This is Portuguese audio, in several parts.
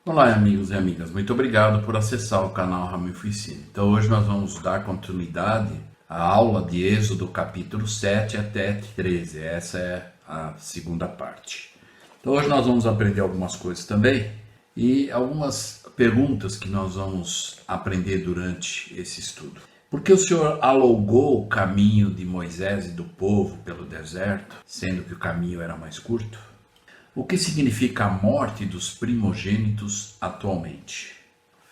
Olá, amigos e amigas. Muito obrigado por acessar o canal Ramilfo Ensina. Então, hoje nós vamos dar continuidade à aula de Êxodo, capítulo 7 até 13. Essa é a segunda parte. Então, hoje nós vamos aprender algumas coisas também e algumas perguntas que nós vamos aprender durante esse estudo. Por que o Senhor alongou o caminho de Moisés e do povo pelo deserto, sendo que o caminho era mais curto? O que significa a morte dos primogênitos atualmente?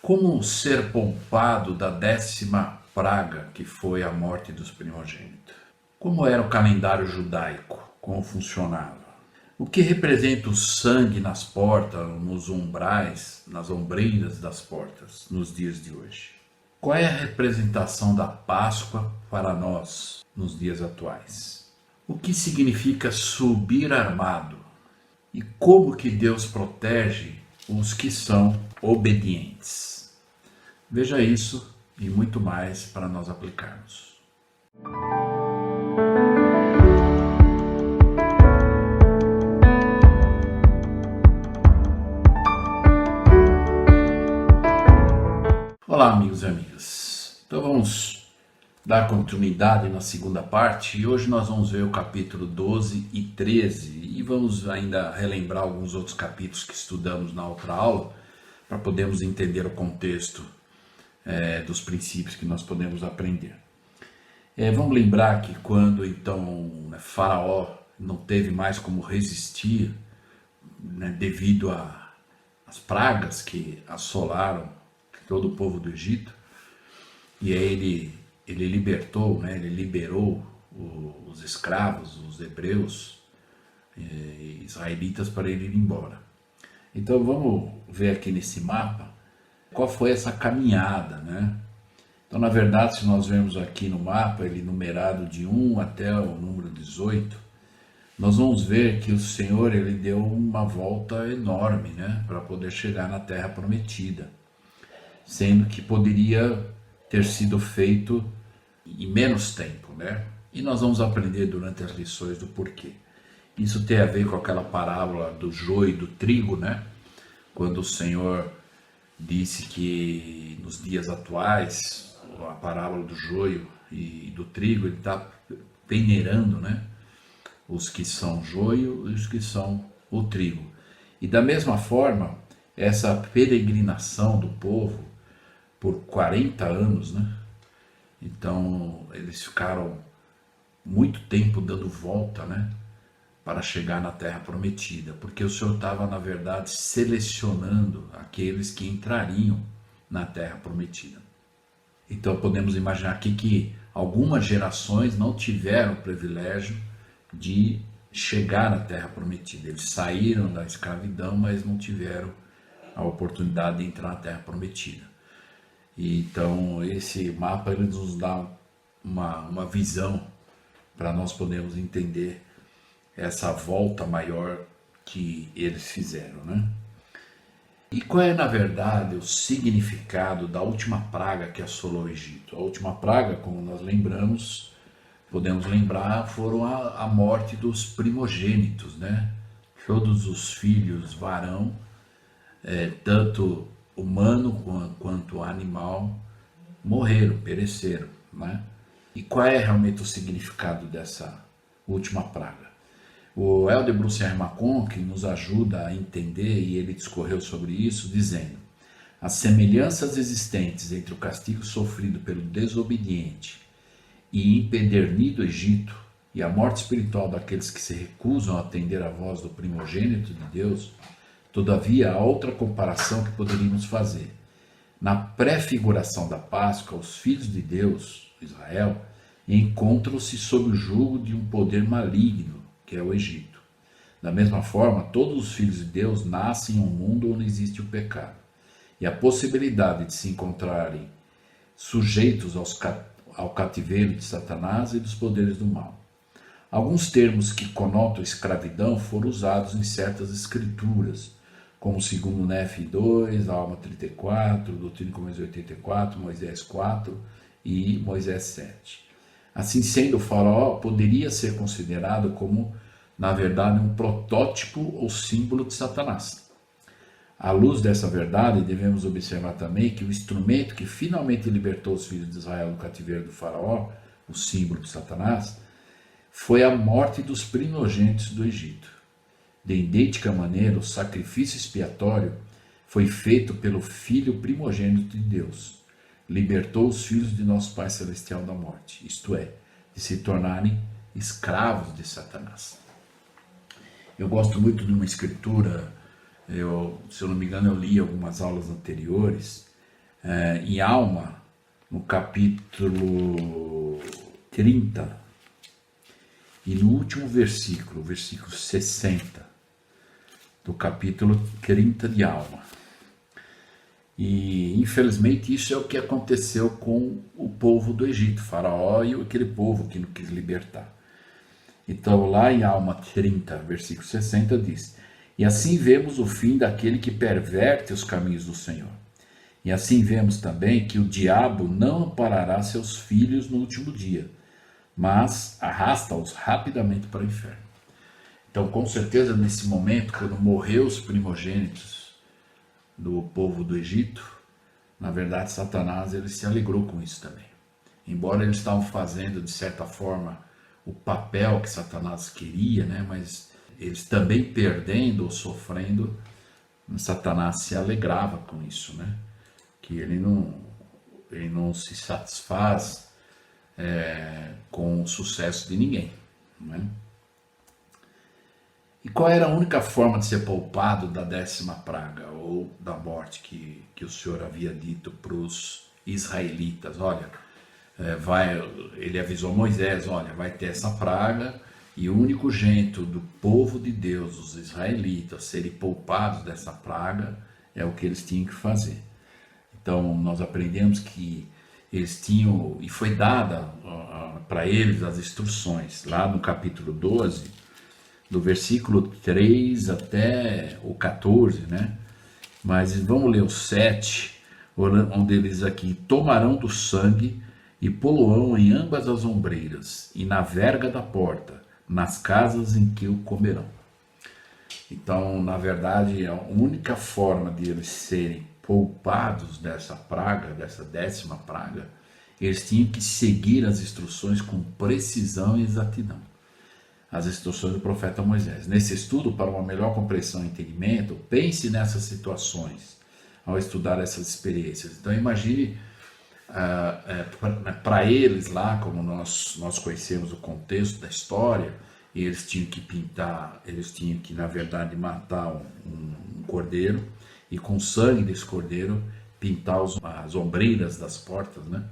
Como ser poupado da 10ª praga, que foi a morte dos primogênitos? Como era o calendário judaico? Como funcionava? O que representa o sangue nas portas, nos umbrais, nas ombreiras das portas, nos dias de hoje? Qual é a representação da Páscoa para nós nos dias atuais? O que significa subir armado? E como que Deus protege os que são obedientes? Veja isso e muito mais para nós aplicarmos. Olá, amigos e amigas. Então vamos dar continuidade na segunda parte e hoje nós vamos ver o capítulo 12 e 13 e vamos ainda relembrar alguns outros capítulos que estudamos na outra aula para podermos entender o contexto dos princípios que nós podemos aprender. Vamos lembrar que quando então Faraó não teve mais como resistir, devido às pragas que assolaram todo o povo do Egito, e aí ele libertou, ele liberou os escravos, os hebreus, israelitas, para ele ir embora. Então vamos ver aqui nesse mapa qual foi essa caminhada, Então, na verdade, se nós vemos aqui no mapa, ele numerado de 1 até o número 18, nós vamos ver que o Senhor ele deu uma volta enorme, para poder chegar na Terra Prometida, sendo que poderia ter sido feito em menos tempo, E nós vamos aprender durante as lições do porquê. Isso tem a ver com aquela parábola do joio e do trigo, Quando o Senhor disse que nos dias atuais, a parábola do joio e do trigo, ele está peneirando, os que são joio e os que são o trigo. E da mesma forma, essa peregrinação do povo por 40 anos, Então eles ficaram muito tempo dando volta, para chegar na Terra Prometida, porque o Senhor estava, na verdade, selecionando aqueles que entrariam na Terra Prometida. Então podemos imaginar aqui que algumas gerações não tiveram o privilégio de chegar na Terra Prometida. Eles saíram da escravidão, mas não tiveram a oportunidade de entrar na Terra Prometida. Então esse mapa ele nos dá uma visão para nós podermos entender essa volta maior que eles fizeram, E qual é, na verdade, o significado da última praga que assolou o Egito? A última praga, como nós lembramos, podemos lembrar, foram a morte dos primogênitos, Todos os filhos varão, tanto humano quanto animal, morreram, pereceram, E qual é realmente o significado dessa última praga? O Elder Bruce R. McConkie nos ajuda a entender, e ele discorreu sobre isso, dizendo: as semelhanças existentes entre o castigo sofrido pelo desobediente e empedernido Egito e a morte espiritual daqueles que se recusam a atender à voz do primogênito de Deus, todavia há outra comparação que poderíamos fazer. Na prefiguração da Páscoa, os filhos de Deus, Israel, encontram-se sob o jugo de um poder maligno, que é o Egito. Da mesma forma, todos os filhos de Deus nascem em um mundo onde existe o pecado. E a possibilidade de se encontrarem sujeitos ao cativeiro de Satanás e dos poderes do mal. Alguns termos que conotam escravidão foram usados em certas escrituras, como segundo Nefe 2, Alma 34, Doutrina e Convênios 84, Moisés 4 e Moisés 7. Assim sendo, o faraó poderia ser considerado como, na verdade, um protótipo ou símbolo de Satanás. À luz dessa verdade, devemos observar também que o instrumento que finalmente libertou os filhos de Israel do cativeiro do faraó, o símbolo de Satanás, foi a morte dos primogênitos do Egito. De idêntica maneira, o sacrifício expiatório foi feito pelo Filho primogênito de Deus. Libertou os filhos de nosso Pai Celestial da morte, isto é, de se tornarem escravos de Satanás. Eu gosto muito de uma escritura, se eu não me engano eu li algumas aulas anteriores, em Alma, no capítulo 30, e no último versículo, versículo 60, do capítulo 30 de Alma. E infelizmente isso é o que aconteceu com o povo do Egito, Faraó e aquele povo que não quis libertar. Então lá em Alma 30, versículo 60 diz: E assim vemos o fim daquele que perverte os caminhos do Senhor. E assim vemos também que o diabo não amparará seus filhos no último dia, mas arrasta-os rapidamente para o inferno. Então, com certeza, nesse momento, quando morreu os primogênitos do povo do Egito, na verdade, Satanás ele se alegrou com isso também. Embora eles estavam fazendo, de certa forma, o papel que Satanás queria, né? Mas eles também perdendo ou sofrendo, Satanás se alegrava com isso, né? Que ele não se satisfaz com o sucesso de ninguém, né? E qual era a única forma de ser poupado da 10ª praga ou da morte que o Senhor havia dito para os israelitas? Olha, ele avisou Moisés, olha, vai ter essa praga e o único jeito do povo de Deus, os israelitas, serem poupados dessa praga é o que eles tinham que fazer. Então nós aprendemos que eles tinham, e foi dada para eles as instruções, lá no capítulo 12, do versículo 3 até o 14, né? Mas vamos ler o 7, onde eles aqui: tomarão do sangue e poluão em ambas as ombreiras e na verga da porta, nas casas em que o comerão. Então, na verdade, a única forma de eles serem poupados dessa praga, dessa 10ª praga, eles tinham que seguir as instruções com precisão e exatidão. As instruções do profeta Moisés. Nesse estudo, para uma melhor compreensão e entendimento, pense nessas situações ao estudar essas experiências. Então imagine para eles lá, como nós conhecemos o contexto da história, eles tinham que pintar, eles tinham que, na verdade, matar um cordeiro e com o sangue desse cordeiro pintar as ombreiras das portas, né?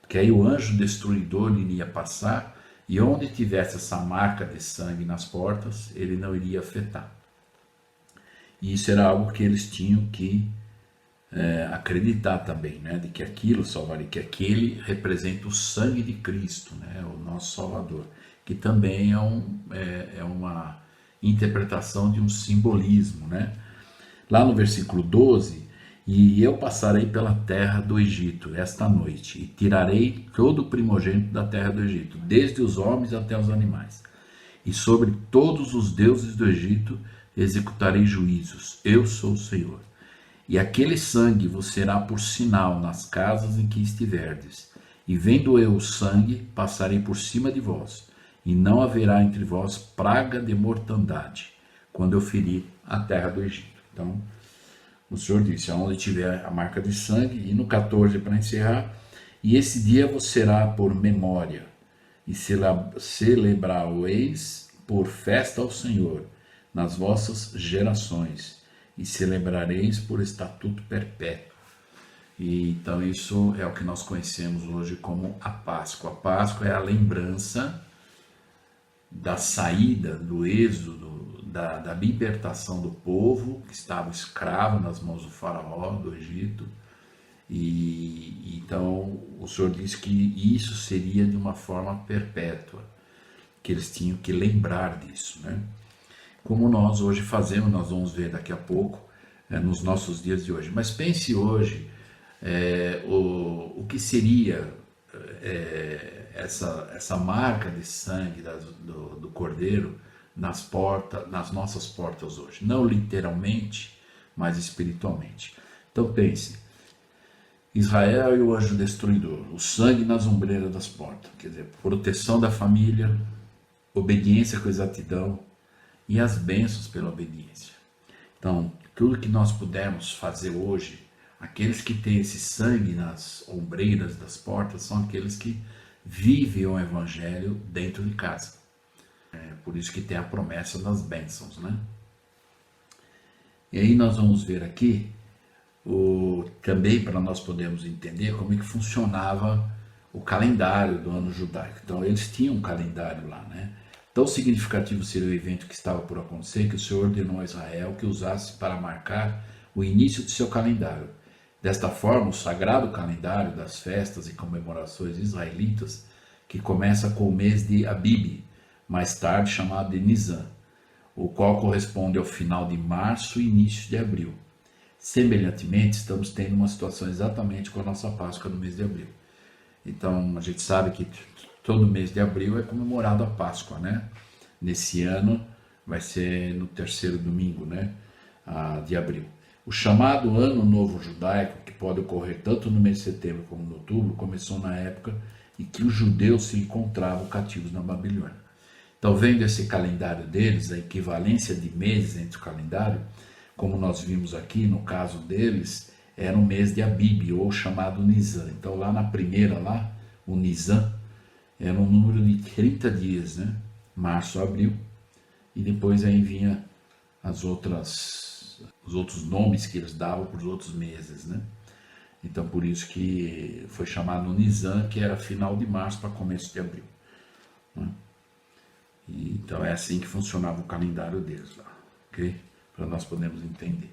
Porque aí o anjo destruidor iria passar e onde tivesse essa marca de sangue nas portas, ele não iria afetar. E isso era algo que eles tinham que acreditar também, né? De que aquilo salvaria, que aquele representa o sangue de Cristo, né? O nosso Salvador, que também é uma interpretação de um simbolismo, né? Lá no versículo 12, e eu passarei pela terra do Egito esta noite, e tirarei todo o primogênito da terra do Egito, desde os homens até os animais. E sobre todos os deuses do Egito executarei juízos. Eu sou o Senhor. E aquele sangue vos será por sinal nas casas em que estiverdes. E vendo eu o sangue, passarei por cima de vós, e não haverá entre vós praga de mortandade, quando eu ferir a terra do Egito. Então, o Senhor disse, aonde tiver a marca de sangue, e no 14 para encerrar, e esse dia vos será por memória, e celebrar-o-eis por festa ao Senhor, nas vossas gerações, e celebrareis por estatuto perpétuo. E então isso é o que nós conhecemos hoje como a Páscoa. A Páscoa é a lembrança da saída, do êxodo, da libertação do povo que estava escravo nas mãos do faraó do Egito. E então o Senhor disse que isso seria de uma forma perpétua, que eles tinham que lembrar disso, né? Como nós hoje fazemos, nós vamos ver daqui a pouco, nos nossos dias de hoje. Mas pense hoje o que seria essa marca de sangue do Cordeiro nas nossas portas hoje. Não literalmente, mas espiritualmente. Então pense, Israel e o anjo destruidor, o sangue nas ombreiras das portas, quer dizer, proteção da família, obediência com exatidão e as bênçãos pela obediência. Então, tudo que nós pudermos fazer hoje, aqueles que têm esse sangue nas ombreiras das portas são aqueles que vivem o evangelho dentro de casa. É por isso que tem a promessa das bênçãos, né? E aí nós vamos ver aqui, também para nós podermos entender como é que funcionava o calendário do ano judaico. Então eles tinham um calendário lá, né? Tão significativo seria o evento que estava por acontecer que o Senhor ordenou a Israel que usasse para marcar o início de seu calendário. Desta forma, o sagrado calendário das festas e comemorações israelitas, que começa com o mês de Abib, mais tarde chamado de Nisan, o qual corresponde ao final de março e início de abril. Semelhantemente, estamos tendo uma situação exatamente com a nossa Páscoa no mês de abril. Então, a gente sabe que todo mês de abril é comemorado a Páscoa, né? Nesse ano vai ser no terceiro domingo, né? De abril. O chamado Ano Novo Judaico, que pode ocorrer tanto no mês de setembro como no outubro, começou na época em que os judeus se encontravam cativos na Babilônia. Então, vendo esse calendário deles, a equivalência de meses entre o calendário, como nós vimos aqui, no caso deles, era o mês de Abib, ou chamado Nisan. Então, lá na primeira, o Nisan, era um número de 30 dias, né? Março, abril, e depois aí vinha os outros nomes que eles davam para os outros meses, né? Então, por isso que foi chamado Nisan, que era final de março para começo de abril, né? Então é assim que funcionava o calendário deles lá, ok? Para nós podermos entender.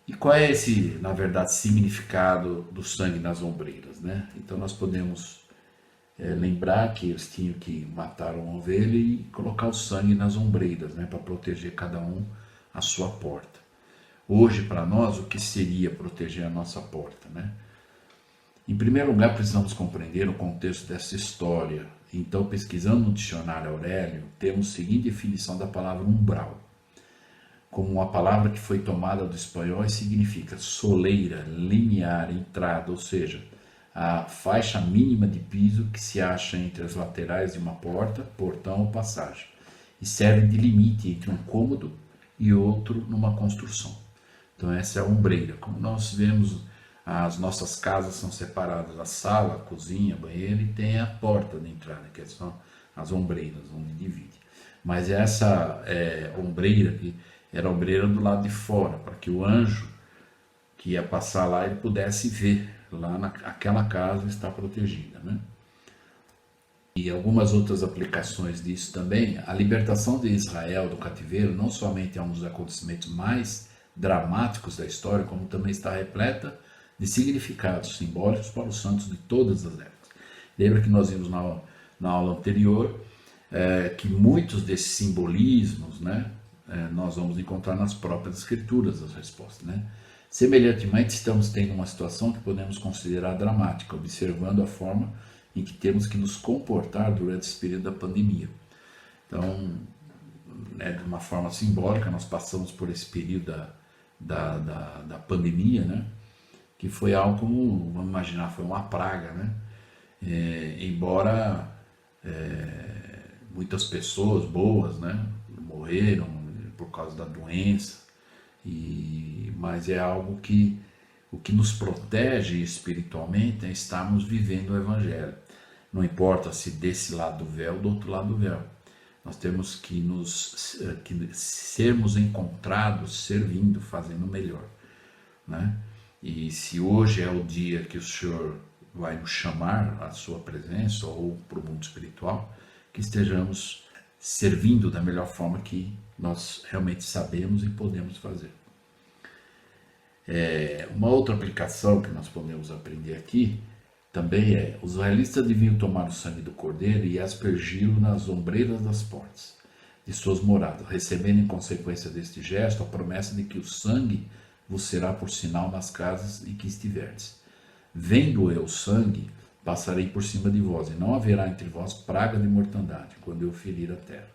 E qual é esse, na verdade, significado do sangue nas ombreiras, né? Então nós podemos lembrar que eles tinham que matar uma ovelha e colocar o sangue nas ombreiras, né? Para proteger cada um a sua porta. Hoje, para nós, o que seria proteger a nossa porta, né? Em primeiro lugar, precisamos compreender o contexto dessa história. Então, pesquisando no dicionário Aurélio, temos a seguinte definição da palavra umbral, como uma palavra que foi tomada do espanhol e significa soleira, limiar, entrada, ou seja, a faixa mínima de piso que se acha entre as laterais de uma porta, portão ou passagem, e serve de limite entre um cômodo e outro numa construção. Então essa é a ombreira. Como nós vemos, as nossas casas são separadas, a sala, a cozinha, banheiro, e tem a porta de entrada, que são as ombreiras, onde divide. Mas essa ombreira aqui era a ombreira do lado de fora, para que o anjo que ia passar lá, ele pudesse ver lá naquela casa está protegida, né? E algumas outras aplicações disso também. A libertação de Israel do cativeiro não somente é um dos acontecimentos mais dramáticos da história, como também está repleta de significados simbólicos para os santos de todas as épocas. Lembra que nós vimos na aula anterior que muitos desses simbolismos, né, nós vamos encontrar nas próprias escrituras as respostas, né? Semelhantemente, estamos tendo uma situação que podemos considerar dramática, observando a forma em que temos que nos comportar durante esse período da pandemia. Então, de uma forma simbólica, nós passamos por esse período da pandemia, né? Que foi algo como, vamos imaginar, foi uma praga, né? Embora muitas pessoas boas, né, morreram por causa da doença, mas é algo que o que nos protege espiritualmente é estarmos vivendo o Evangelho. Não importa se desse lado do véu ou do outro lado do véu. Nós temos que sermos encontrados servindo, fazendo melhor, né? E se hoje é o dia que o Senhor vai nos chamar à sua presença ou para o mundo espiritual, que estejamos servindo da melhor forma que nós realmente sabemos e podemos fazer. Uma outra aplicação que nós podemos aprender aqui também os israelitas deviam tomar o sangue do cordeiro e aspergi-lo nas ombreiras das portas de suas moradas, recebendo em consequência deste gesto a promessa de que o sangue vos será por sinal nas casas em que estiverdes. Vendo eu o sangue, passarei por cima de vós, e não haverá entre vós praga de mortandade, quando eu ferir a terra.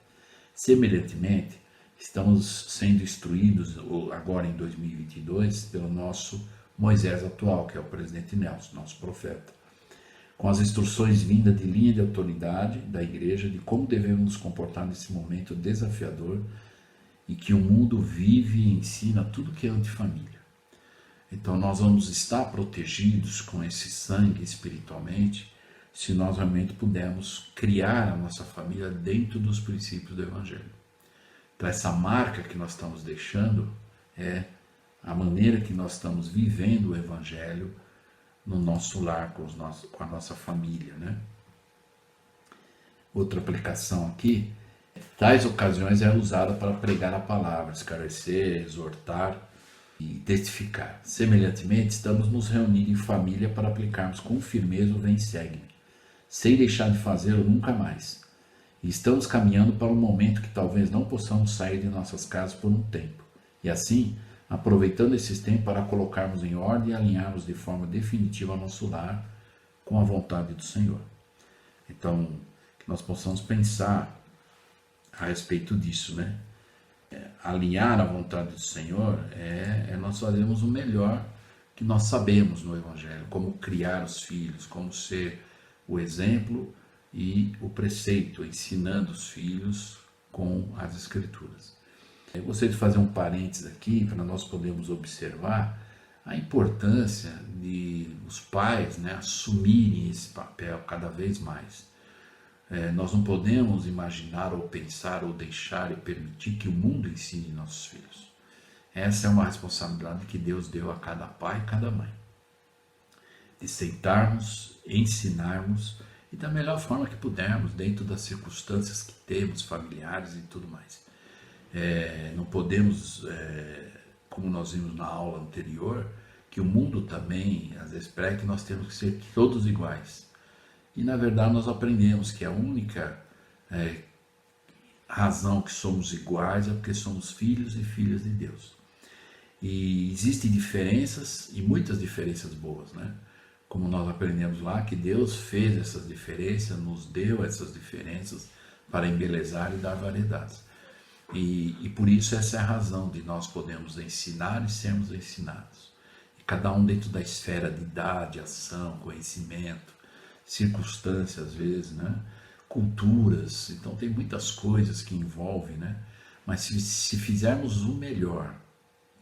Semelhantemente, estamos sendo instruídos agora em 2022 pelo nosso Moisés atual, que é o presidente Nelson, nosso profeta, com as instruções vindas de linha de autoridade da igreja de como devemos nos comportar nesse momento desafiador e que o mundo vive e ensina tudo que é antifamília. Então nós vamos estar protegidos com esse sangue espiritualmente se nós realmente pudermos criar a nossa família dentro dos princípios do Evangelho. Então essa marca que nós estamos deixando é a maneira que nós estamos vivendo o Evangelho no nosso lar, com a nossa família, né? Outra aplicação aqui, tais ocasiões é usada para pregar a palavra, esclarecer, exortar e testificar. Semelhantemente, estamos nos reunindo em família para aplicarmos com firmeza o vem segue, sem deixar de fazê-lo nunca mais. E estamos caminhando para um momento que talvez não possamos sair de nossas casas por um tempo. E assim, aproveitando esses tempos para colocarmos em ordem e alinharmos de forma definitiva nosso lar com a vontade do Senhor. Então, que nós possamos pensar a respeito disso, né? Alinhar a vontade do Senhor é nós fazermos o melhor que nós sabemos no Evangelho, como criar os filhos, como ser o exemplo e o preceito, ensinando os filhos com as Escrituras. Eu gostaria de fazer um parênteses aqui para nós podermos observar a importância de os pais, né, assumirem esse papel cada vez mais. Nós não podemos imaginar ou pensar ou deixar e permitir que o mundo ensine nossos filhos. Essa é uma responsabilidade que Deus deu a cada pai e cada mãe. De sentarmos, ensinarmos e da melhor forma que pudermos, dentro das circunstâncias que temos, familiares e tudo mais. Não podemos, como nós vimos na aula anterior, que o mundo também, às vezes, prega que nós temos que ser todos iguais. E, na verdade, nós aprendemos que a única razão que somos iguais é porque somos filhos e filhas de Deus. E existem diferenças, e muitas diferenças boas, né? Como nós aprendemos lá, que Deus fez essas diferenças, nos deu essas diferenças para embelezar e dar variedades. E por isso essa é a razão de nós podermos ensinar e sermos ensinados. E cada um dentro da esfera de idade, ação, conhecimento, circunstâncias às vezes, né? Culturas, então tem muitas coisas que envolvem, né? Mas se fizermos o melhor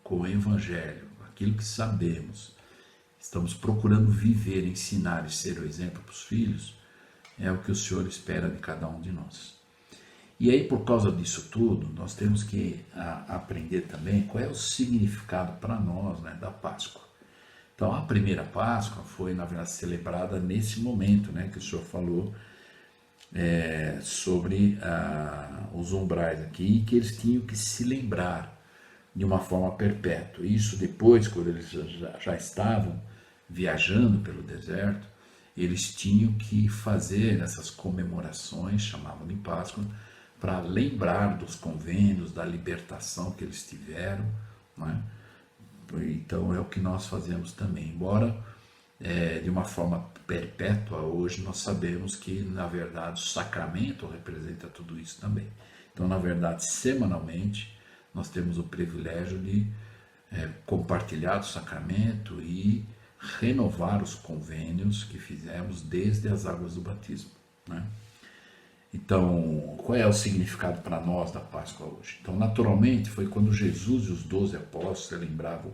com o Evangelho, aquilo que sabemos, estamos procurando viver, ensinar e ser o exemplo para os filhos, é o que o Senhor espera de cada um de nós. E aí, por causa disso tudo, nós temos que aprender também qual é o significado para nós, né, da Páscoa. Então, a primeira Páscoa foi, na verdade, celebrada nesse momento, né, que o Senhor falou sobre os umbrais aqui, que eles tinham que se lembrar de uma forma perpétua. Isso depois, quando eles já estavam viajando pelo deserto, eles tinham que fazer essas comemorações, chamavam de Páscoa, para lembrar dos convênios, da libertação que eles tiveram, né? Então é o que nós fazemos também, embora de uma forma perpétua, hoje nós sabemos que na verdade o sacramento representa tudo isso também. Então, na verdade, semanalmente nós temos o privilégio de compartilhar o sacramento e renovar os convênios que fizemos desde as águas do batismo, né? Então, qual é o significado para nós da Páscoa hoje? Então, naturalmente, foi quando Jesus e os 12 apóstolos celebravam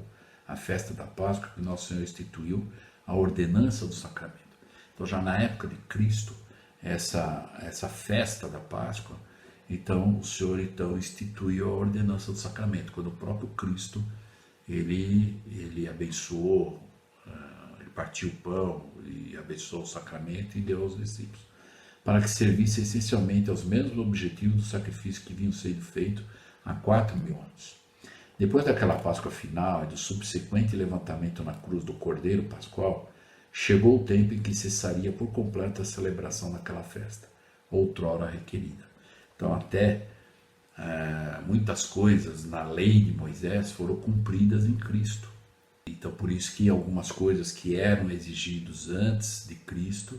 a festa da Páscoa que nosso Senhor instituiu a ordenança do sacramento. Então, já na época de Cristo, essa festa da Páscoa, então o Senhor instituiu a ordenança do sacramento, quando o próprio Cristo ele abençoou, ele partiu o pão e abençoou o sacramento e deu aos discípulos, para que servisse essencialmente aos mesmos objetivos do sacrifício que vinham sendo feito há 4.000 anos. Depois daquela Páscoa final e do subsequente levantamento na cruz do Cordeiro Pascual, chegou o tempo em que cessaria por completo a celebração daquela festa, outrora requerida. Então até muitas coisas na lei de Moisés foram cumpridas em Cristo. Então por isso que algumas coisas que eram exigidas antes de Cristo,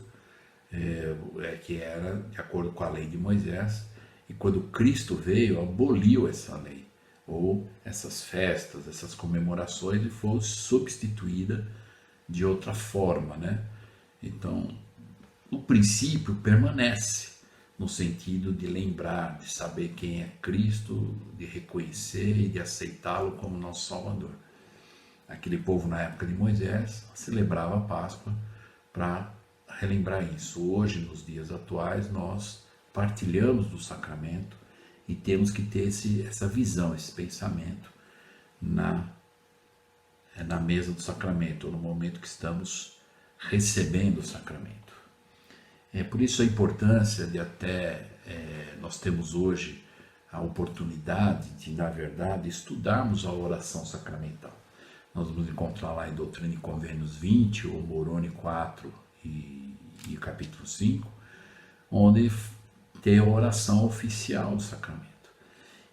que era de acordo com a lei de Moisés, E quando Cristo veio, aboliu essa lei, ou essas festas, essas comemorações, e foi substituída de outra forma, né? Então, o princípio permanece, no sentido de lembrar, de saber quem é Cristo, de reconhecer e de aceitá-lo como nosso Salvador. Aquele povo na época de Moisés celebrava a Páscoa para relembrar isso. Hoje, nos dias atuais, nós partilhamos do sacramento e temos que ter essa visão, esse pensamento na mesa do sacramento, ou no momento que estamos recebendo o sacramento. É por isso a importância de nós temos hoje a oportunidade de, na verdade, estudarmos a oração sacramental. Nós vamos encontrar lá em Doutrina e Convênios 20, ou Moroni 4 e capítulo 5, onde tem a oração oficial do sacramento.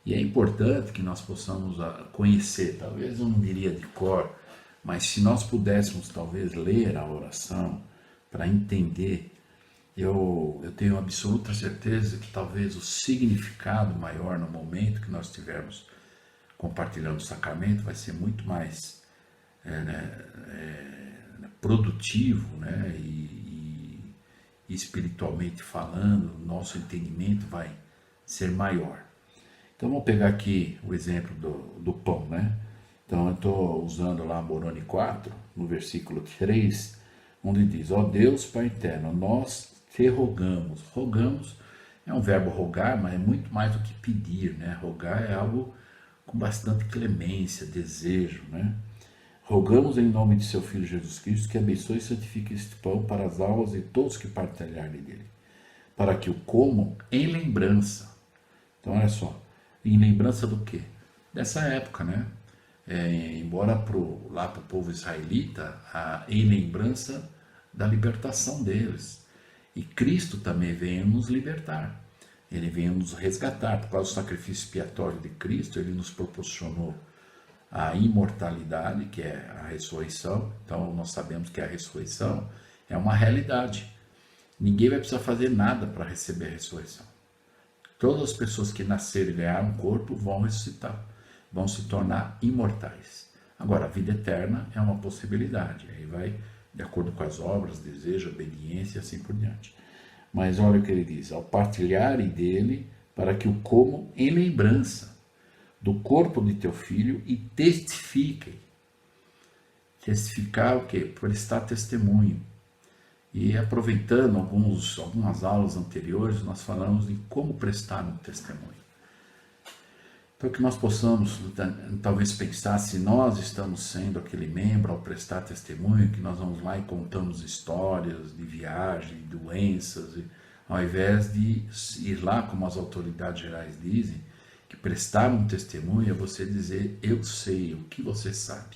E é importante que nós possamos conhecer, talvez eu não diria de cor, mas se nós pudéssemos talvez ler a oração para entender, eu tenho absoluta certeza que talvez o significado maior no momento que nós estivermos compartilhando o sacramento vai ser muito mais produtivo, né? E espiritualmente falando, nosso entendimento vai ser maior. Então vamos pegar aqui o exemplo do pão, né? Então eu estou usando lá Moroni 4, no versículo 3, onde diz: ó Deus Pai eterno, nós te rogamos. Rogamos é um verbo rogar, mas é muito mais do que pedir, né? Rogar é algo com bastante clemência, desejo, né? Rogamos em nome de seu Filho Jesus Cristo que abençoe e santifique este pão para as almas de todos que partilharem dele, para que o comam em lembrança. Então olha só, em lembrança do quê? Dessa época, né? Embora lá para o povo israelita, em lembrança da libertação deles. E Cristo também veio nos libertar, ele veio nos resgatar. Por causa do sacrifício expiatório de Cristo, ele nos proporcionou a imortalidade, que é a ressurreição. Então nós sabemos que a ressurreição é uma realidade. Ninguém vai precisar fazer nada para receber a ressurreição. Todas as pessoas que nasceram e ganharam um corpo vão ressuscitar, vão se tornar imortais. Agora, a vida eterna é uma possibilidade, aí vai de acordo com as obras, desejo, obediência e assim por diante. Mas olha o que ele diz: ao partilharem dele, para que o comam em lembrança do corpo de teu filho e testifiquem. Testificar o quê? Prestar testemunho. E aproveitando algumas aulas anteriores, nós falamos de como prestar um testemunho. Então que nós possamos talvez pensar se nós estamos sendo aquele membro ao prestar testemunho, que nós vamos lá e contamos histórias de viagem, de doenças, ao invés de ir lá, como as autoridades gerais dizem, que prestar um testemunho é você dizer: eu sei, o que você sabe.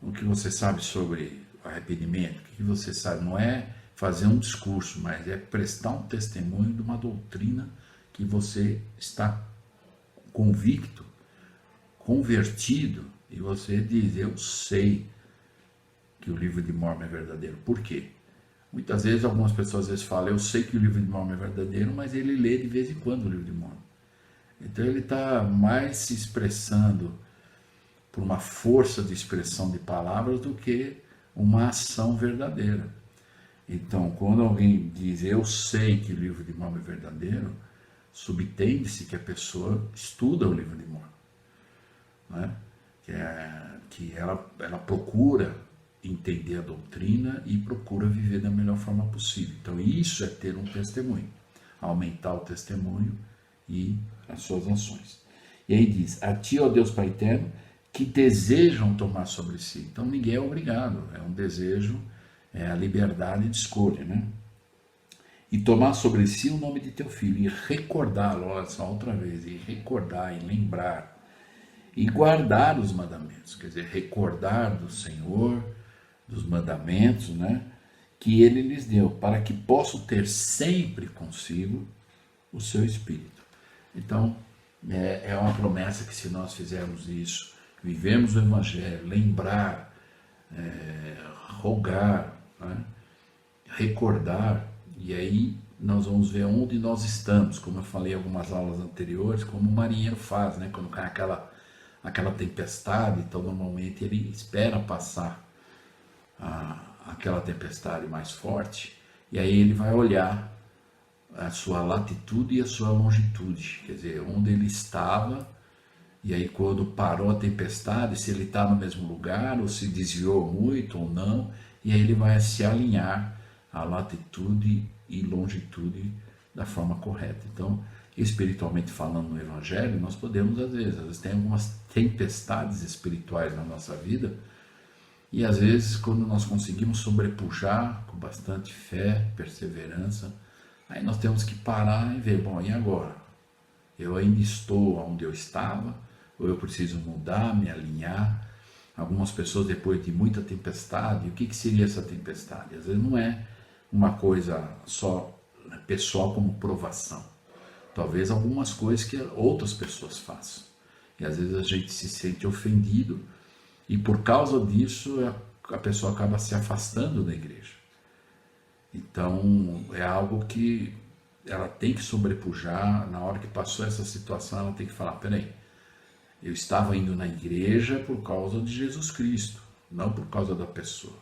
O que você sabe sobre arrependimento, o que você sabe, não é fazer um discurso, mas é prestar um testemunho de uma doutrina que você está convicto, convertido, e você diz: eu sei que o livro de Mormon é verdadeiro. Por quê? Muitas vezes, algumas pessoas às vezes falam: eu sei que o livro de Mormon é verdadeiro, mas ele lê de vez em quando o livro de Mormon. Então ele está mais se expressando por uma força de expressão de palavras do que uma ação verdadeira. Então, quando alguém diz: eu sei que o livro de Mormon é verdadeiro, subtende-se que a pessoa estuda o livro de Mormon, né? Que ela procura entender a doutrina e procura viver da melhor forma possível. Então isso é ter um testemunho, aumentar o testemunho e as suas ações. E aí diz: a ti, ó Deus Pai eterno, que desejam tomar sobre si. Então ninguém é obrigado, é um desejo, é a liberdade de escolha, né? E tomar sobre si o nome de teu filho, e recordá-lo, olha só outra vez, e recordar, e lembrar, e guardar os mandamentos, quer dizer, recordar do Senhor, dos mandamentos, né, que ele lhes deu, para que possam ter sempre consigo o seu Espírito. Então, é uma promessa que, se nós fizermos isso, vivemos o Evangelho, lembrar, rogar, né, recordar, e aí nós vamos ver onde nós estamos, como eu falei em algumas aulas anteriores, como o marinheiro faz, né? Quando cai aquela tempestade, então normalmente ele espera passar aquela tempestade mais forte, e aí ele vai olhar a sua latitude e a sua longitude, quer dizer, onde ele estava, e aí quando parou a tempestade, se ele está no mesmo lugar, ou se desviou muito ou não, e aí ele vai se alinhar à latitude e longitude da forma correta. Então, espiritualmente falando no Evangelho, nós podemos às vezes tem algumas tempestades espirituais na nossa vida, e às vezes quando nós conseguimos sobrepujar com bastante fé, perseverança, aí nós temos que parar e ver, bom, e agora? Eu ainda estou onde eu estava, ou eu preciso mudar, me alinhar? Algumas pessoas, depois de muita tempestade, o que seria essa tempestade? Às vezes não é uma coisa só pessoal como provação. Talvez algumas coisas que outras pessoas façam. E às vezes a gente se sente ofendido e por causa disso a pessoa acaba se afastando da igreja. Então é algo que ela tem que sobrepujar. Na hora que passou essa situação, ela tem que falar, peraí, eu estava indo na igreja por causa de Jesus Cristo, não por causa da pessoa.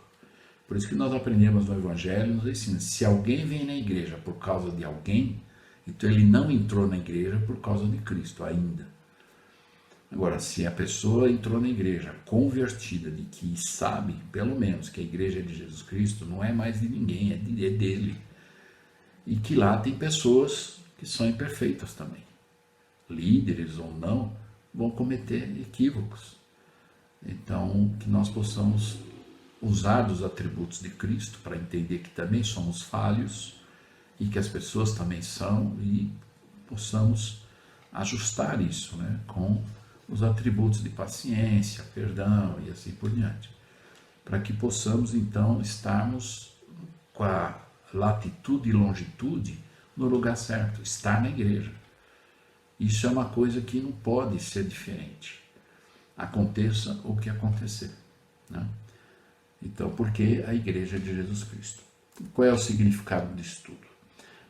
Por isso que nós aprendemos no Evangelho, nos ensina, se alguém vem na igreja por causa de alguém, então ele não entrou na igreja por causa de Cristo ainda. Agora, se a pessoa entrou na igreja convertida, de que sabe, pelo menos, que a igreja é de Jesus Cristo, não é mais de ninguém, é dele. E que lá tem pessoas que são imperfeitas também. Líderes ou não, vão cometer equívocos. Então, que nós possamos usar dos atributos de Cristo para entender que também somos falhos e que as pessoas também são, e possamos ajustar isso, né, com os atributos de paciência, perdão e assim por diante, para que possamos então estarmos com a latitude e longitude no lugar certo, estar na igreja. Isso é uma coisa que não pode ser diferente, aconteça o que acontecer, né? Então, porque a igreja é de Jesus Cristo. Qual é o significado disso tudo?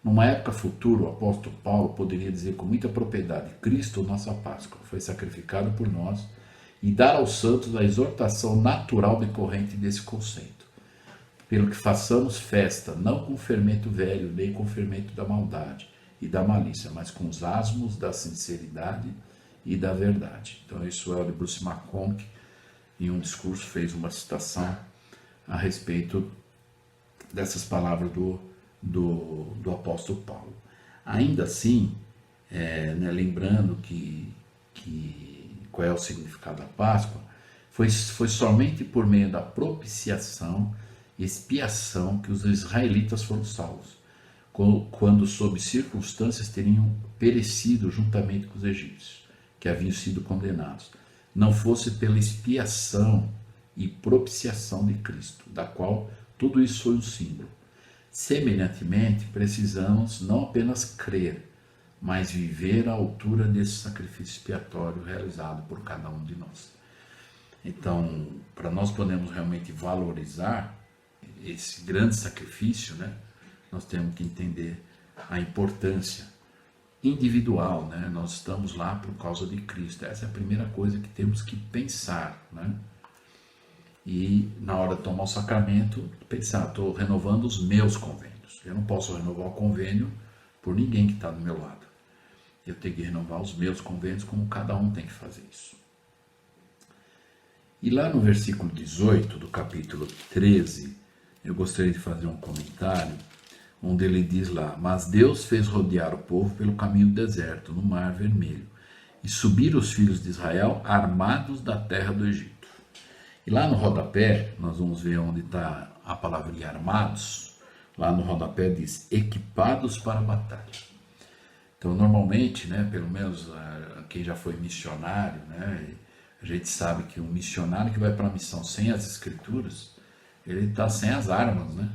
Numa época futura, o apóstolo Paulo poderia dizer com muita propriedade, Cristo, nossa Páscoa, foi sacrificado por nós, e dar aos santos a exortação natural decorrente desse conceito. Pelo que façamos festa, não com fermento velho, nem com fermento da maldade e da malícia, mas com os asmos da sinceridade e da verdade. Então, isso é o de Bruce McConkie, em um discurso fez uma citação a respeito dessas palavras do apóstolo Paulo. Ainda assim, né, lembrando que qual é o significado da Páscoa, foi somente por meio da propiciação e expiação que os israelitas foram salvos, quando sob circunstâncias teriam perecido juntamente com os egípcios, que haviam sido condenados, não fosse pela expiação e propiciação de Cristo, da qual tudo isso foi um símbolo. Semelhantemente, precisamos não apenas crer, mas viver à altura desse sacrifício expiatório realizado por cada um de nós. Então, para nós podermos realmente valorizar esse grande sacrifício, né, nós temos que entender a importância individual, né? Nós estamos lá por causa de Cristo. Essa é a primeira coisa que temos que pensar, né? E na hora de tomar o sacramento, pensar, estou renovando os meus convênios. Eu não posso renovar o convênio por ninguém que está do meu lado. Eu tenho que renovar os meus convênios, como cada um tem que fazer isso. E lá no versículo 18 do capítulo 13, eu gostaria de fazer um comentário, onde ele diz lá, mas Deus fez rodear o povo pelo caminho do deserto, no mar vermelho, e subir os filhos de Israel armados da terra do Egito. E lá no rodapé, nós vamos ver onde está a palavrinha armados, lá no rodapé diz equipados para a batalha. Então, normalmente, né, pelo menos quem já foi missionário, né, a gente sabe que um missionário que vai para a missão sem as escrituras, ele está sem as armas, né?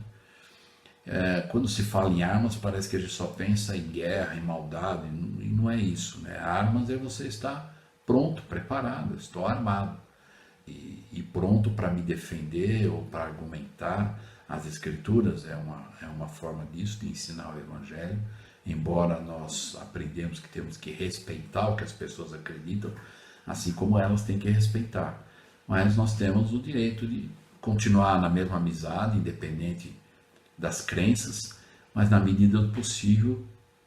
Quando se fala em armas, parece que a gente só pensa em guerra, em maldade, e não é isso, né? Armas é você estar pronto, preparado, estou armado e pronto para me defender ou para argumentar. as Escrituras, é uma forma disso, de ensinar o Evangelho, embora nós aprendemos que temos que respeitar o que as pessoas acreditam, assim como elas têm que respeitar. Mas nós temos o direito de continuar na mesma amizade, independente das crenças, mas na medida do possível,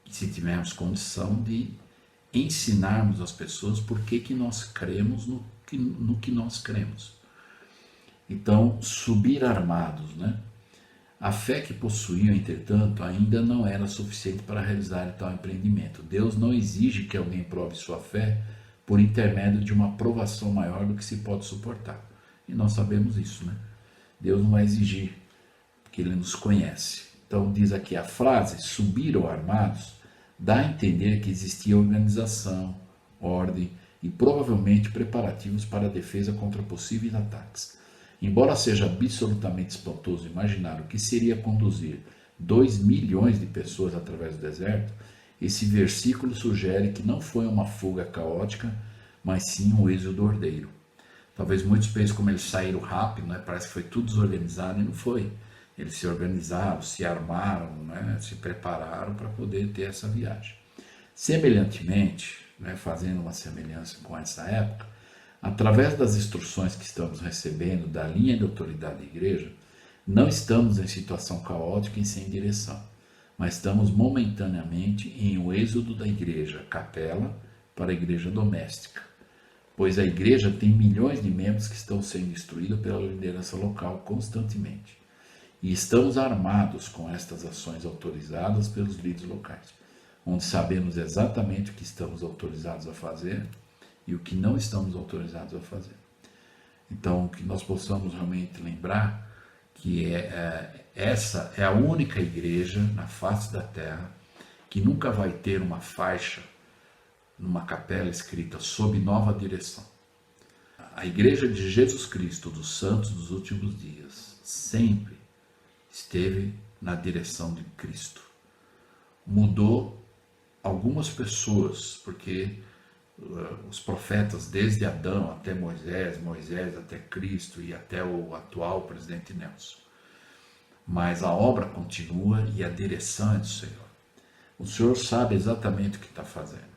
se tivermos condição de ensinarmos às pessoas por que nós cremos no que nós cremos. Então, subir armados, né? A fé que possuíam, entretanto, ainda não era suficiente para realizar tal empreendimento. Deus não exige que alguém prove sua fé por intermédio de uma provação maior do que se pode suportar. E nós sabemos isso, né? Deus não vai exigir, porque Ele nos conhece. Então, diz aqui a frase, subiram armados, dá a entender que existia organização, ordem e provavelmente preparativos para a defesa contra possíveis ataques. Embora seja absolutamente espantoso imaginar o que seria conduzir 2 milhões de pessoas através do deserto, esse versículo sugere que não foi uma fuga caótica, mas sim um êxodo ordeiro. Talvez muitos pensem como eles saíram rápido, né? Parece que foi tudo desorganizado, e não foi. Eles se organizaram, se armaram, né? Se prepararam para poder ter essa viagem. Semelhantemente, né? Fazendo uma semelhança com essa época, através das instruções que estamos recebendo da linha de autoridade da igreja, não estamos em situação caótica e sem direção, mas estamos momentaneamente em um êxodo da igreja capela para a igreja doméstica, pois a igreja tem milhões de membros que estão sendo instruídos pela liderança local constantemente. E estamos armados com estas ações autorizadas pelos líderes locais, onde sabemos exatamente o que estamos autorizados a fazer e o que não estamos autorizados a fazer. Então, que nós possamos realmente lembrar que essa é a única igreja na face da terra que nunca vai ter uma faixa numa capela escrita sob nova direção. A igreja de Jesus Cristo, dos santos dos últimos dias, sempre esteve na direção de Cristo. Mudou algumas pessoas, porque os profetas, desde Adão até Moisés, Moisés até Cristo e até o atual presidente Nelson. Mas a obra continua e a direção é do Senhor. O Senhor sabe exatamente o que está fazendo.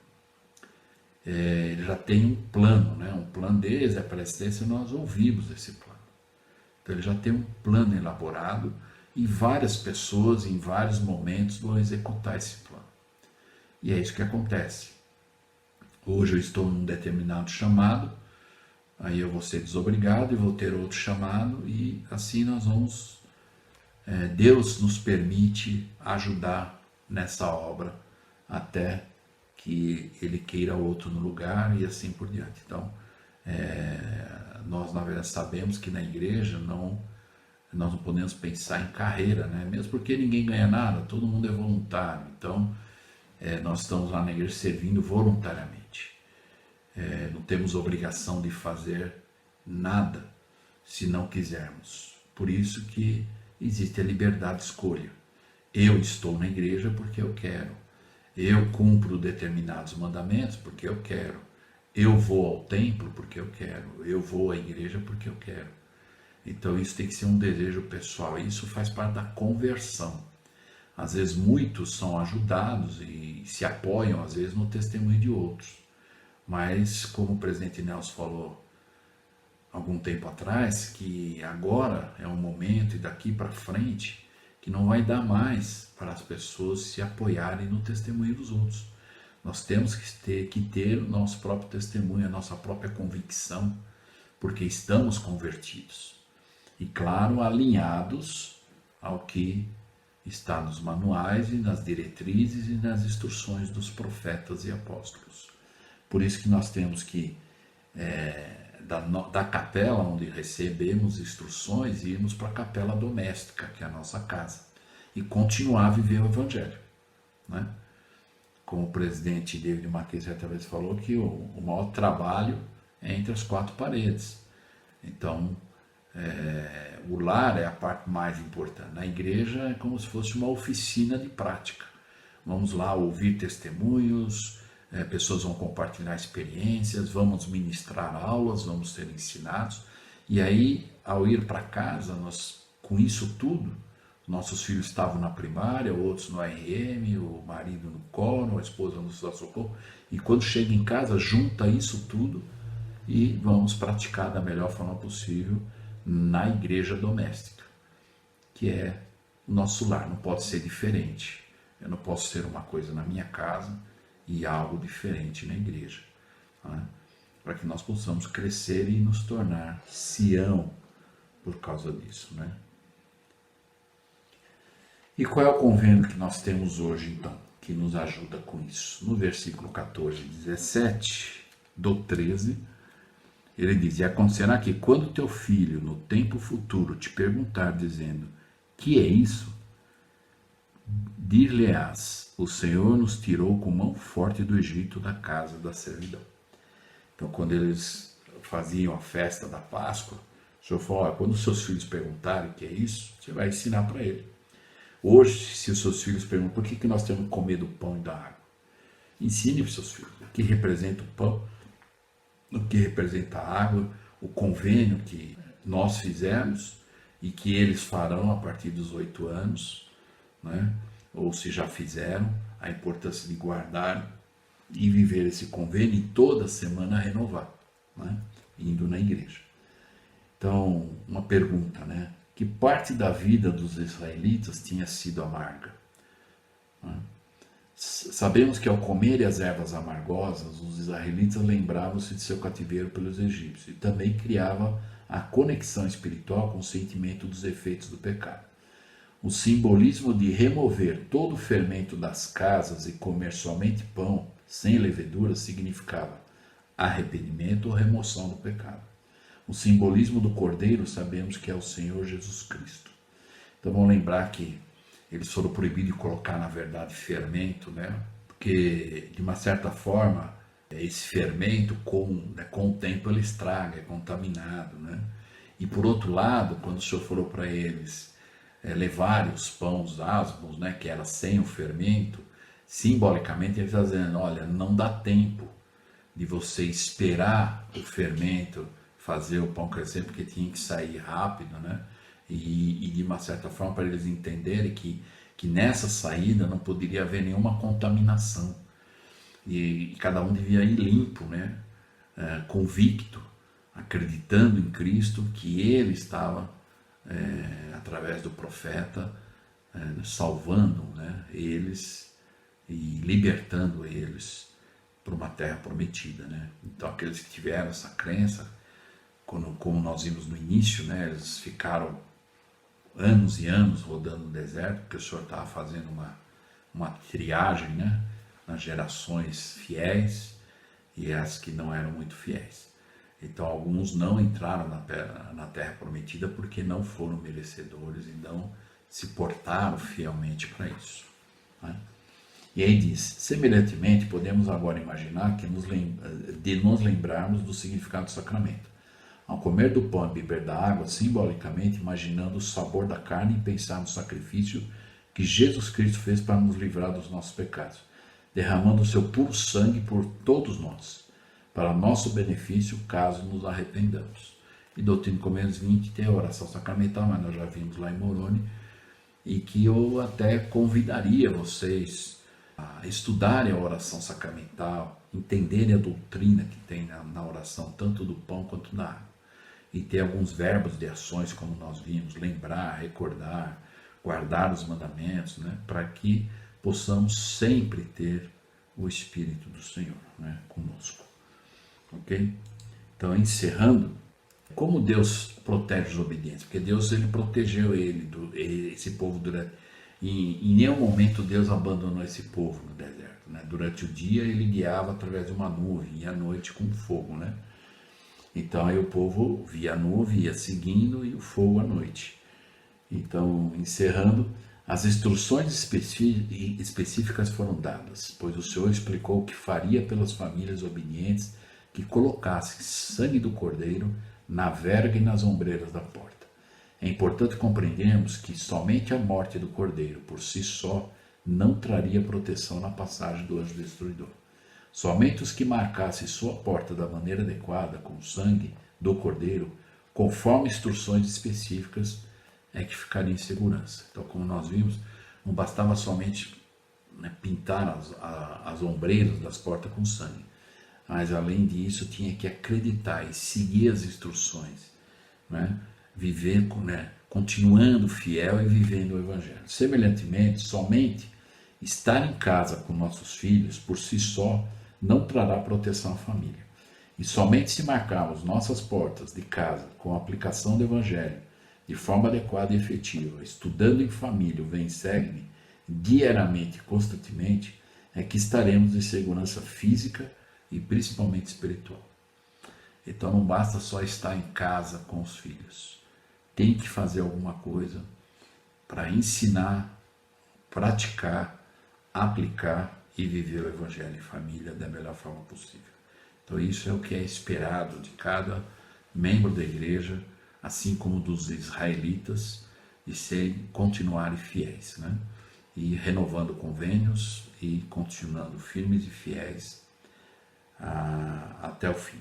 Ele já tem um plano, né? Um plano desde a pré-existência, nós ouvimos esse plano. Então ele já tem um plano elaborado e várias pessoas em vários momentos vão executar esse plano. E é isso que acontece. Hoje eu estou num determinado chamado, aí eu vou ser desobrigado e vou ter outro chamado, e assim nós vamos, Deus nos permite ajudar nessa obra até que Ele queira outro no lugar e assim por diante. Então, nós na verdade sabemos que na igreja nós não podemos pensar em carreira, né? Mesmo porque ninguém ganha nada, todo mundo é voluntário. Então, nós estamos lá na igreja servindo voluntariamente. Não temos obrigação de fazer nada se não quisermos. Por isso que existe a liberdade de escolha. Eu estou na igreja porque eu quero. Eu cumpro determinados mandamentos porque eu quero. Eu vou ao templo porque eu quero. Eu vou à igreja porque eu quero. Então isso tem que ser um desejo pessoal. Isso faz parte da conversão. Às vezes muitos são ajudados e se apoiam, às vezes, no testemunho de outros. Mas, como o presidente Nelson falou algum tempo atrás, que agora é um momento e daqui para frente que não vai dar mais para as pessoas se apoiarem no testemunho dos outros. Nós temos que ter o nosso próprio testemunho, a nossa própria convicção, porque estamos convertidos. E, claro, alinhados ao que está nos manuais e nas diretrizes e nas instruções dos profetas e apóstolos. Por isso que nós temos que, da capela onde recebemos instruções, irmos para a capela doméstica, que é a nossa casa, e continuar a viver o Evangelho, né? Como o presidente David Marquez certa vez falou, que o maior trabalho é entre as quatro paredes. Então, o lar é a parte mais importante. Na igreja é como se fosse uma oficina de prática. Vamos lá ouvir testemunhos, pessoas vão compartilhar experiências, vamos ministrar aulas, vamos ser ensinados. E aí, ao ir para casa, nós com isso tudo. Nossos filhos estavam na primária, outros no RM, o marido no coro, a esposa no socorro. E quando chega em casa, junta isso tudo e vamos praticar da melhor forma possível na igreja doméstica, que é o nosso lar. Não pode ser diferente. Eu não posso ser uma coisa na minha casa e algo diferente na igreja, né? Para que nós possamos crescer e nos tornar Sião por causa disso, né? E qual é o convênio que nós temos hoje, então, que nos ajuda com isso? No versículo 14 e 17 do 13, ele diz: E acontecerá que quando teu filho, no tempo futuro, te perguntar, dizendo, que é isso? Dir-lhe-ás, o Senhor nos tirou com mão forte do Egito, da casa da servidão. Então, quando eles faziam a festa da Páscoa, o Senhor falou: olha, quando os seus filhos perguntarem o que é isso, você vai ensinar para ele. Hoje, se os seus filhos perguntam por que nós temos que comer do pão e da água, ensine para os seus filhos o que representa o pão, o que representa a água, o convênio que nós fizemos e que eles farão a partir dos 8 anos, né? Ou se já fizeram, a importância de guardar e viver esse convênio e toda semana renovar, né? Indo na igreja. Então, uma pergunta, né? Que parte da vida dos israelitas tinha sido amarga? Né? Sabemos que ao comer as ervas amargosas, os israelitas lembravam-se de seu cativeiro pelos egípcios e também criava a conexão espiritual com o sentimento dos efeitos do pecado. O simbolismo de remover todo o fermento das casas e comer somente pão, sem levedura, significava arrependimento ou remoção do pecado. O simbolismo do cordeiro sabemos que é o Senhor Jesus Cristo. Então vamos lembrar que eles foram proibidos de colocar, na verdade, fermento, né? Porque, de uma certa forma, esse fermento, com o tempo, ele estraga, é contaminado, né? E, por outro lado, quando o Senhor falou para eles levarem os pães asmos, né, que era sem o fermento, simbolicamente ele está dizendo, olha, não dá tempo de você esperar o fermento fazer o pão crescer, porque tinha que sair rápido, né? E de uma certa forma, para eles entenderem que nessa saída não poderia haver nenhuma contaminação. E cada um devia ir limpo, né? Convicto, acreditando em Cristo, que Ele estava, através do profeta, salvando, né, eles e libertando eles para uma terra prometida, né? Então, aqueles que tiveram essa crença, como nós vimos no início, né, eles ficaram anos e anos rodando no deserto, porque o Senhor estava fazendo uma triagem, né, nas gerações fiéis e as que não eram muito fiéis. Então, alguns não entraram na terra prometida porque não foram merecedores e não se portaram fielmente para isso, né? E aí diz, semelhantemente, podemos agora imaginar que nos lembrarmos do significado do sacramento. Ao comer do pão e beber da água, simbolicamente imaginando o sabor da carne e pensar no sacrifício que Jesus Cristo fez para nos livrar dos nossos pecados, derramando o seu puro sangue por todos nós, para nosso benefício, caso nos arrependamos. E Doutrina e Convênios 20 tem a oração sacramental, mas nós já vimos lá em Moroni, e que eu até convidaria vocês a estudarem a oração sacramental, entenderem a doutrina que tem na oração, tanto do pão quanto da água. E ter alguns verbos de ações, como nós vimos, lembrar, recordar, guardar os mandamentos, né, para que possamos sempre ter o Espírito do Senhor, né, conosco. Ok? Então, encerrando, como Deus protege os obedientes? Porque Deus, ele protegeu esse povo durante... Em nenhum momento Deus abandonou esse povo no deserto, né? Durante o dia ele guiava através de uma nuvem e à noite com fogo, né? Então aí o povo via a nuvem, ia seguindo e o fogo à noite. Então, encerrando, as instruções específicas foram dadas, pois o Senhor explicou o que faria pelas famílias obedientes que colocassem sangue do cordeiro na verga e nas ombreiras da porta. É importante compreendermos que somente a morte do cordeiro, por si só, não traria proteção na passagem do anjo destruidor. Somente os que marcassem sua porta da maneira adequada, com o sangue do cordeiro, conforme instruções específicas, é que ficaria em segurança. Então, como nós vimos, não bastava somente, né, pintar as ombreiras das portas com sangue, mas além disso tinha que acreditar e seguir as instruções, né? Viver, né, continuando fiel e vivendo o Evangelho. Semelhantemente, somente estar em casa com nossos filhos por si só não trará proteção à família. E somente se marcarmos nossas portas de casa com a aplicação do Evangelho de forma adequada e efetiva, estudando em família o Vem Segue-me, diariamente e constantemente, é que estaremos em segurança física e principalmente espiritual. Então não basta só estar em casa com os filhos. Tem que fazer alguma coisa para ensinar, praticar, aplicar e viver o Evangelho em família da melhor forma possível. Então isso é o que é esperado de cada membro da igreja, assim como dos israelitas, de continuarem fiéis, né? E renovando convênios e continuando firmes e fiéis até o fim.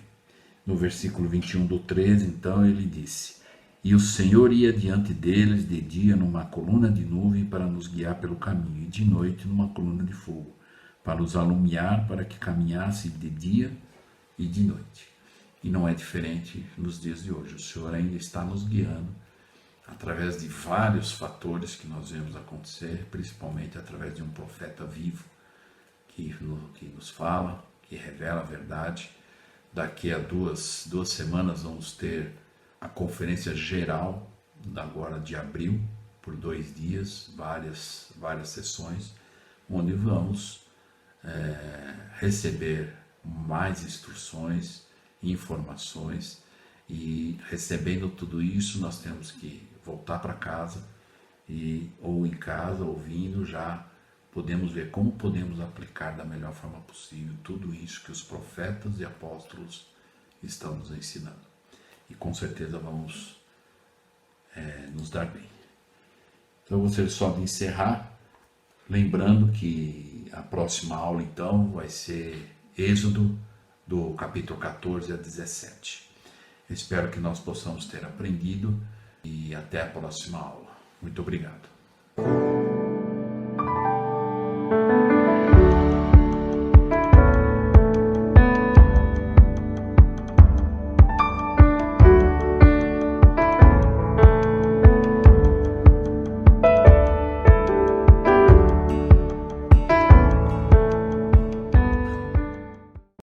No versículo 21 do 13, então, ele disse: E o Senhor ia diante deles de dia numa coluna de nuvem para nos guiar pelo caminho, e de noite numa coluna de fogo, para os alumiar, para que caminhasse de dia e de noite. E não é diferente nos dias de hoje. O Senhor ainda está nos guiando através de vários fatores que nós vemos acontecer, principalmente através de um profeta vivo que nos fala, que revela a verdade. Daqui a duas semanas vamos ter a conferência geral, agora de abril, por 2 dias, várias sessões, onde vamos receber mais instruções, informações, e recebendo tudo isso nós temos que voltar para casa ou em casa, ouvindo, já podemos ver como podemos aplicar da melhor forma possível tudo isso que os profetas e apóstolos estão nos ensinando. E com certeza vamos nos dar bem. Então eu gostaria só de encerrar, lembrando que a próxima aula então vai ser Êxodo, do capítulo 14 a 17. Eu espero que nós possamos ter aprendido e até a próxima aula. Muito obrigado.